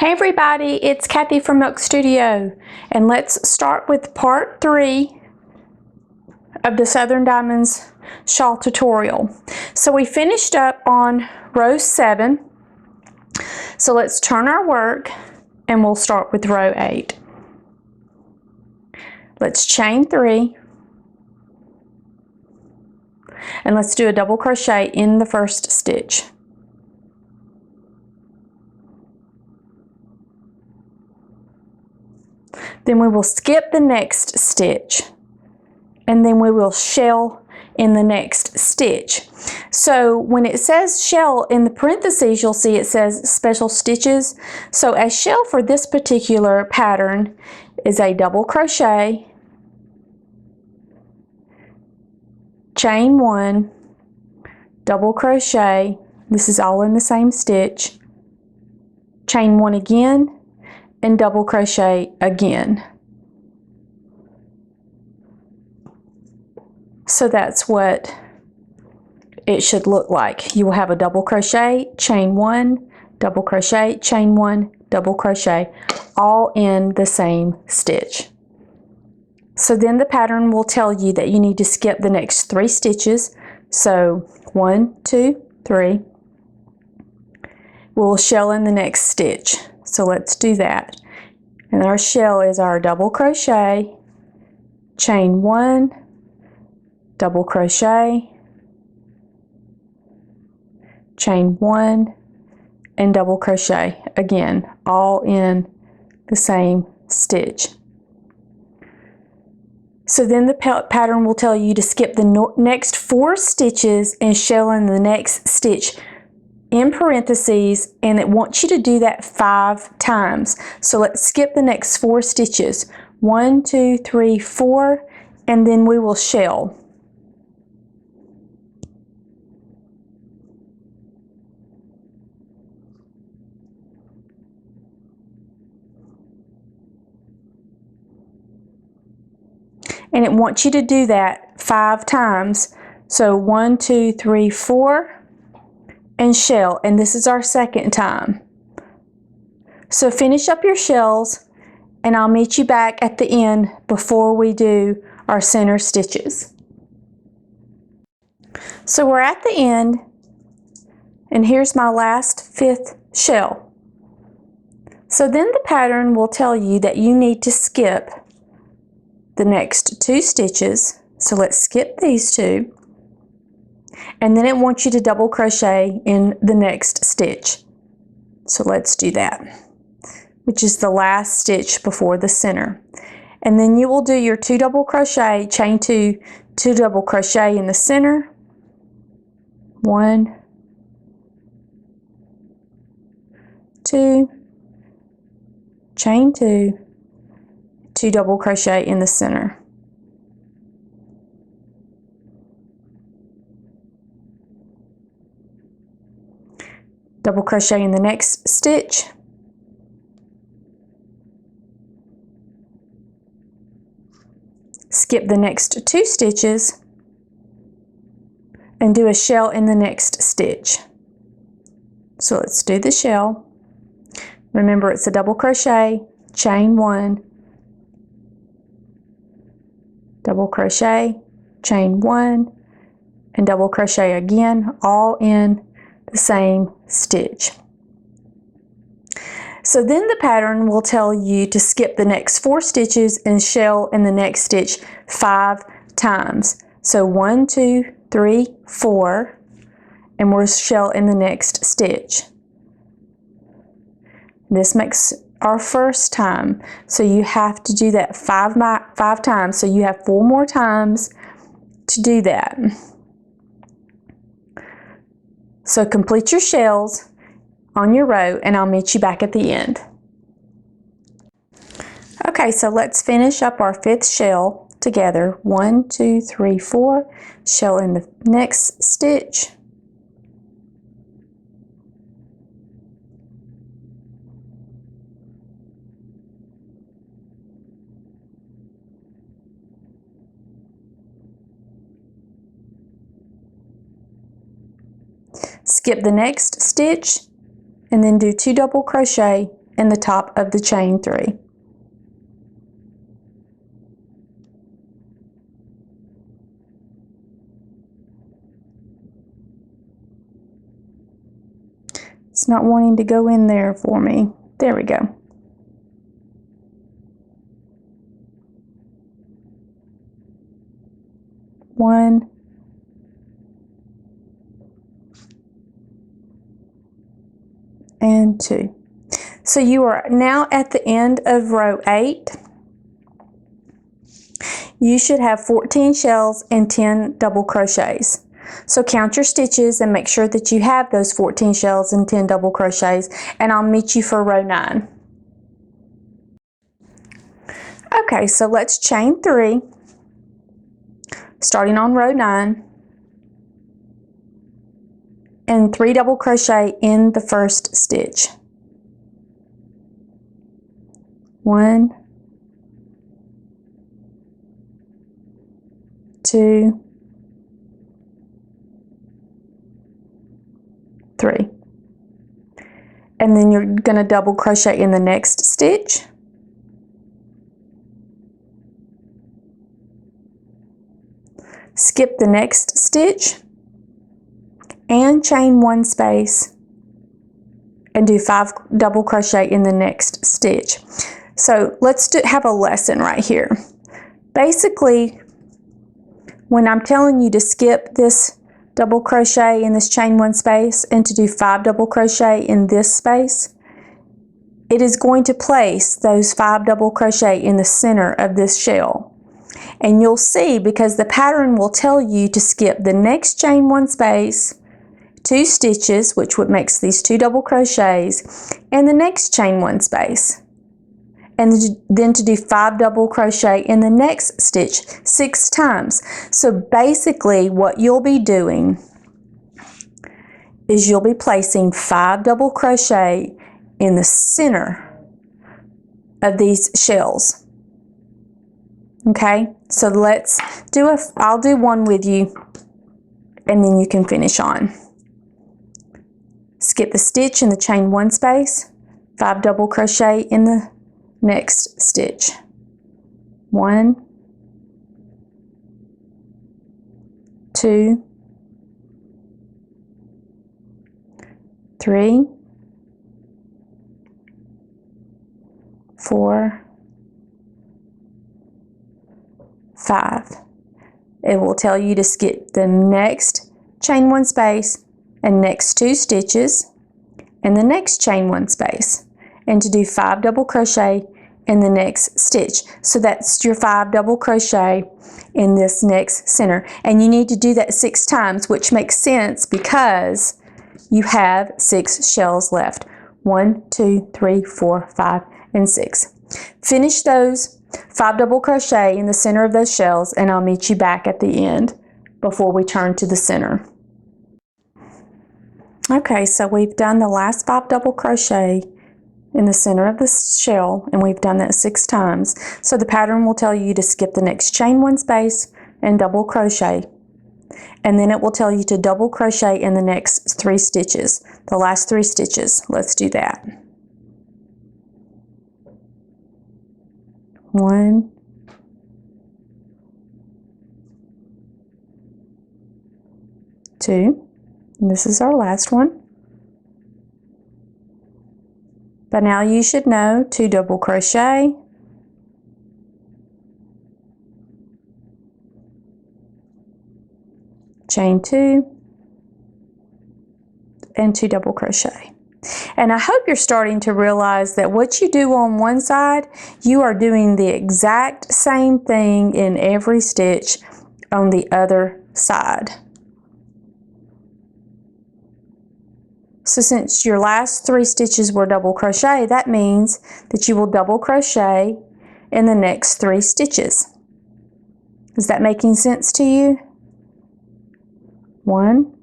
Hey everybody, it's Kathy from Milk Studio, and let's start with part 3 of the Southern Diamonds Shawl tutorial. So we finished up on row 7, so let's turn our work and we'll start with row 8. Let's chain 3 and let's do a double crochet in the first stitch. Then we will skip the next stitch and then we will shell in the next stitch. So when it says shell in the parentheses, you'll see it says special stitches. So a shell for this particular pattern is a double crochet, chain 1, double crochet, this is all in the same stitch, chain 1 again, and double crochet again. So that's what it should look like. You will have a double crochet, chain 1, double crochet, chain 1, double crochet, all in the same stitch. So then the pattern will tell you that you need to skip the next 3 stitches. So 1, 2, 3. We'll shell in the next stitch. So let's do that. And our shell is our double crochet, chain 1, double crochet, chain 1, and double crochet again, all in the same stitch. So then the pattern will tell you to skip the next 4 stitches and shell in the next stitch in parentheses, and it wants you to do that 5 times. So let's skip the next 4 stitches. 1, 2, 3, 4, and then we will shell. And it wants you to do that 5 times. So 1, 2, 3, 4, and shell, and this is our second time. So finish up your shells and I'll meet you back at the end before we do our center stitches. So we're at the end, and here's my last 5th shell. So then the pattern will tell you that you need to skip the next 2 stitches. So let's skip these 2. And then it wants you to double crochet in the next stitch. So let's do that, which is the last stitch before the center. And then you will do your 2 double crochet, chain 2, 2 double crochet in the center, 1, 2, chain 2, 2 double crochet in the center. Double crochet in the next stitch, skip the next 2 stitches, and do a shell in the next stitch. So let's do the shell. Remember, it's a double crochet, chain 1, double crochet, chain 1, and double crochet again, all in the same stitch. So then the pattern will tell you to skip the next 4 stitches and shell in the next stitch 5 times. So 1, 2, 3, 4, and we'll shell in the next stitch. This makes our first time, so you have to do that 5 times, so you have 4 more times to do that. So complete your shells on your row and I'll meet you back at the end. Okay, so let's finish up our 5th shell together. 1, 2, 3, 4, shell in the next stitch. Skip the next stitch and then do 2 double crochet in the top of the chain 3. It's not wanting to go in there for me. There we go. One, and 2. So you are now at the end of row 8. You should have 14 shells and 10 double crochets. So count your stitches and make sure that you have those 14 shells and 10 double crochets, and I'll meet you for row 9. Okay, so let's chain 3, starting on row 9, and 3 double crochet in the first stitch. 1, 2, 3. And then you're going to double crochet in the next stitch. Skip the next stitch and chain 1 space and do 5 double crochet in the next stitch. So let's have a lesson right here. Basically, when I'm telling you to skip this double crochet in this chain 1 space and to do 5 double crochet in this space, it is going to place those 5 double crochet in the center of this shell. And you'll see, because the pattern will tell you to skip the next chain 1 space, 2 stitches, which makes these 2 double crochets, and the next chain 1 space, and then to do 5 double crochet in the next stitch 6 times. So basically what you'll be doing is you'll be placing 5 double crochet in the center of these shells. Okay, so I'll do one with you, and then you can finish on. Skip the stitch in the chain 1 space, 5 double crochet in the next stitch. 1, 2, 3, 4, 5. It will tell you to skip the next chain 1 space and next 2 stitches and the next chain 1 space, and to do 5 double crochet in the next stitch. So that's your 5 double crochet in this next center, and you need to do that 6 times, which makes sense because you have 6 shells left. 1, 2, 3, 4, 5, and 6. Finish those 5 double crochet in the center of those shells, and I'll meet you back at the end before we turn to the center. Okay, so we've done the last 5 double crochet in the center of the shell, and we've done that 6 times. So the pattern will tell you to skip the next chain 1 space and double crochet, and then it will tell you to double crochet in the next 3 stitches, the last 3 stitches. Let's do that. 1, 2, and this is our last one. By now you should know 2 double crochet, chain 2, and 2 double crochet. And I hope you're starting to realize that what you do on one side, you are doing the exact same thing in every stitch on the other side. So since your last 3 stitches were double crochet, that means that you will double crochet in the next 3 stitches. Is that making sense to you? 1.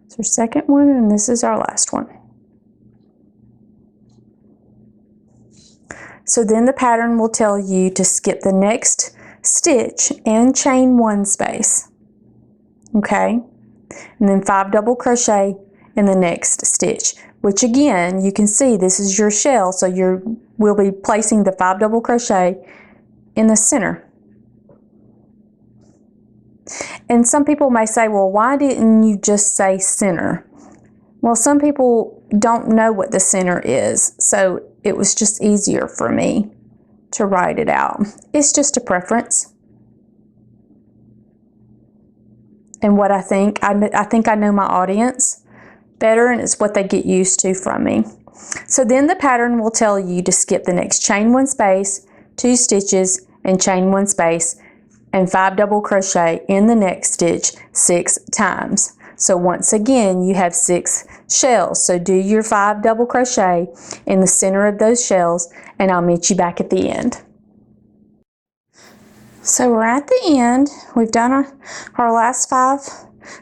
It's our second one, and this is our last one. So then the pattern will tell you to skip the next stitch and chain 1 space. Okay, and then 5 double crochet in the next stitch, which again, you can see this is your shell, so we'll be placing the 5 double crochet in the center. And some people may say, well, why didn't you just say center? Well, some people don't know what the center is, so it was just easier for me to write it out. It's just a preference. And what I think I know my audience better, and it's what they get used to from me. So then the pattern will tell you to skip the next chain 1 space, 2 stitches, and chain 1 space, and 5 double crochet in the next stitch 6 times. So once again, you have 6 shells. So do your 5 double crochet in the center of those shells, and I'll meet you back at the end. So we're at the end. We've done our last 5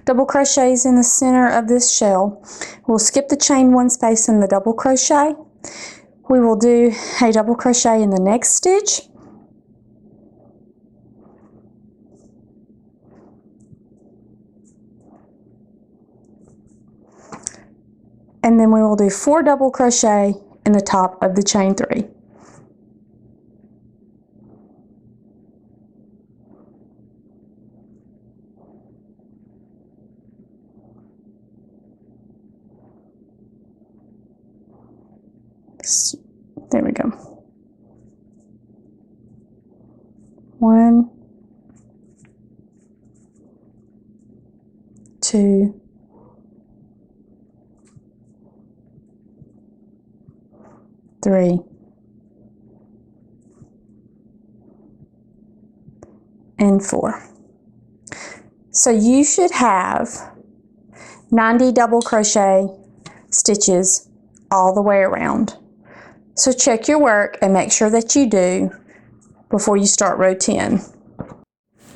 double crochets in the center of this shell. We'll skip the chain 1 space in the double crochet. We will do a double crochet in the next stitch. And then we will do 4 double crochet in the top of the chain 3. There we go. 1, 2, 3, and 4. So you should have 90 double crochet stitches all the way around. So check your work and make sure that you do before you start row 10.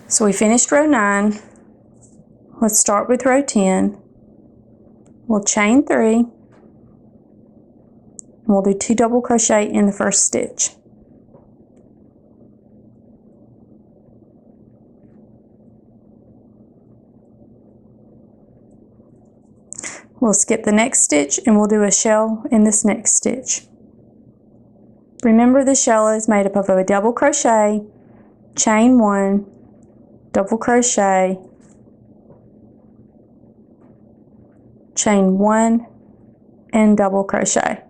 So we finished row 9. Let's start with row 10. We'll chain 3. And we'll do 2 double crochet in the first stitch. We'll skip the next stitch and we'll do a shell in this next stitch. Remember, the shell is made up of a double crochet, chain 1, double crochet, chain 1, and double crochet.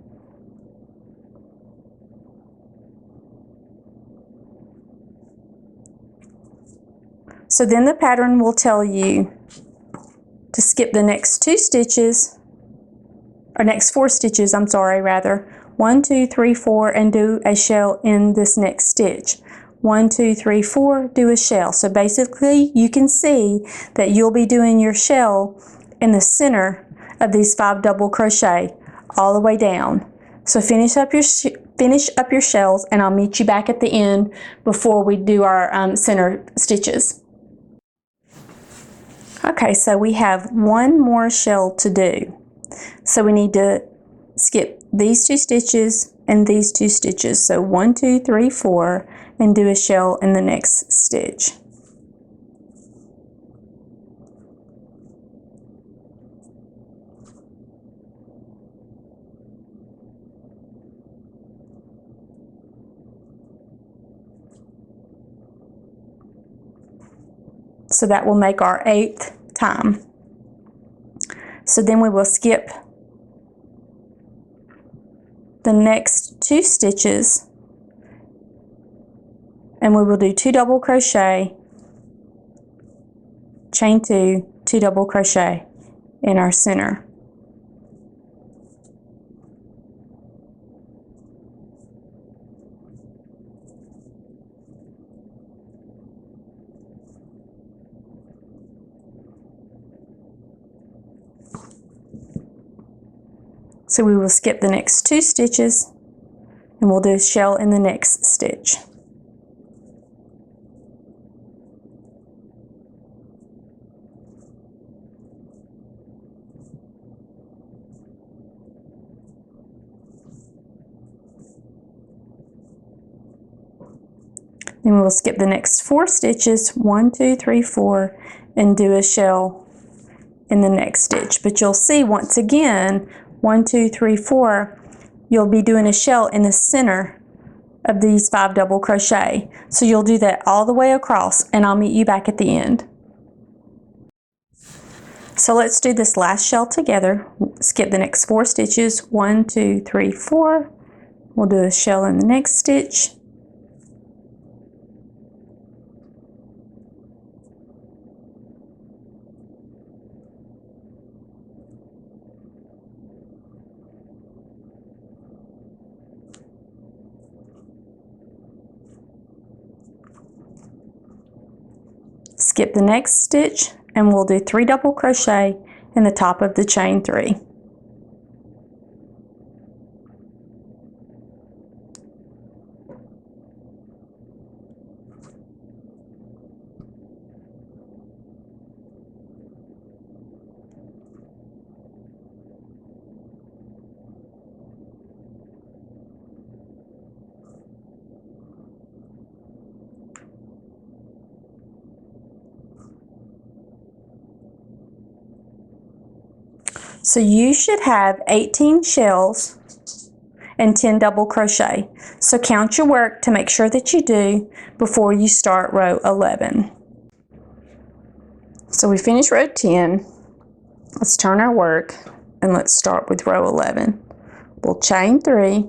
So then the pattern will tell you to skip the next 2 stitches, or next 4 stitches, I'm sorry, rather. 1, 2, 3, 4, and do a shell in this next stitch. 1, 2, 3, 4, do a shell. So basically you can see that you'll be doing your shell in the center of these 5 double crochet all the way down. So finish up your shells, and I'll meet you back at the end before we do our center stitches. Okay, so we have 1 more shell to do. So we need to skip these 2 stitches and these 2 stitches. So 1, 2, 3, 4, and do a shell in the next stitch. So that will make our 8th time. So then we will skip the next 2 stitches, and we will do 2 double crochet, chain 2, 2 double crochet in our center. So we will skip the next 2 stitches, and we'll do a shell in the next stitch. Then we will skip the next 4 stitches, 1, 2, 3, 4, and do a shell in the next stitch. But you'll see once again, 1, 2, 3, 4, you'll be doing a shell in the center of these 5 double crochet. So you'll do that all the way across, and I'll meet you back at the end. So let's do this last shell together. Skip the next 4 stitches, 1, 2, 3, 4. We'll do a shell in the next stitch. Skip the next stitch, and we'll do 3 double crochet in the top of the chain 3. So you should have 18 shells and 10 double crochet. So count your work to make sure that you do before you start row 11. So we finished row 10. Let's turn our work and let's start with row 11. We'll chain 3 and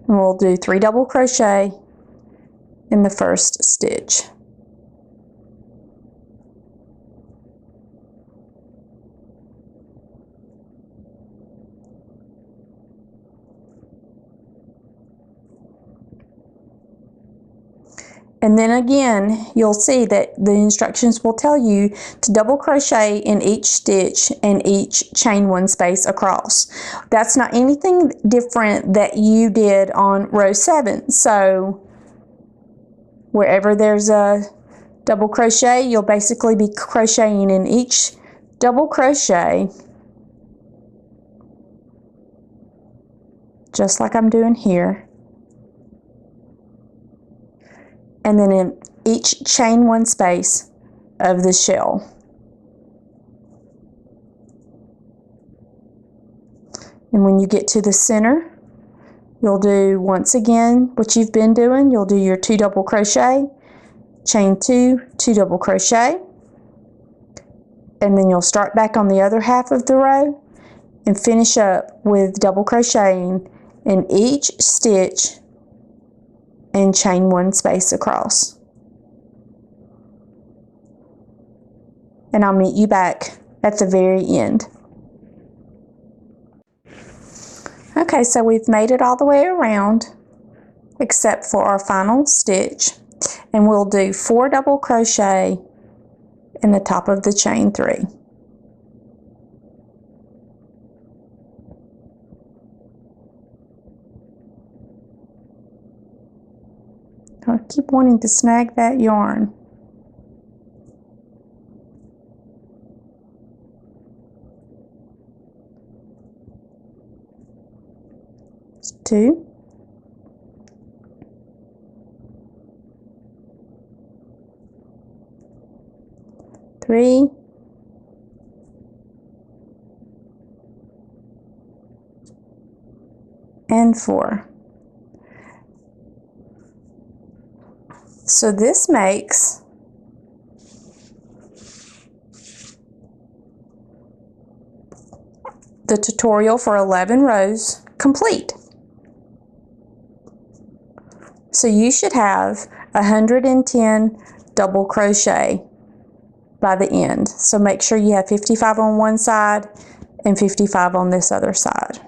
we'll do 3 double crochet in the first stitch. And then again, you'll see that the instructions will tell you to double crochet in each stitch and each chain 1 space across. That's not anything different that you did on row 7. So wherever there's a double crochet, you'll basically be crocheting in each double crochet, just like I'm doing here. And then in each chain 1 space of the shell. And when you get to the center, you'll do once again what you've been doing. You'll do your 2 double crochet, chain 2, 2 double crochet, and then you'll start back on the other half of the row and finish up with double crocheting in each stitch and chain 1 space across. And I'll meet you back at the very end. Okay, so we've made it all the way around except for our final stitch, and we'll do 4 double crochet in the top of the chain 3. I keep wanting to snag that yarn. It's 2. 3. And 4. So this makes the tutorial for 11 rows complete. So you should have 110 double crochet by the end. So make sure you have 55 on one side and 55 on this other side.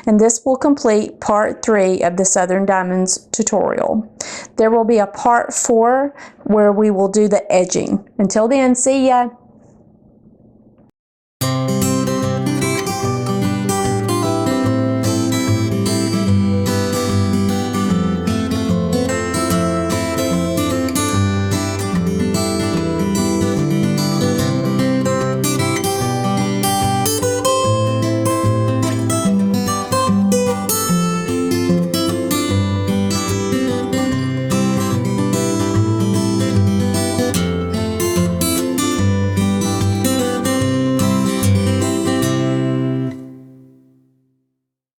And this will complete part 3 of the Southern Diamonds tutorial. There will be a part 4 where we will do the edging. Until then, see ya!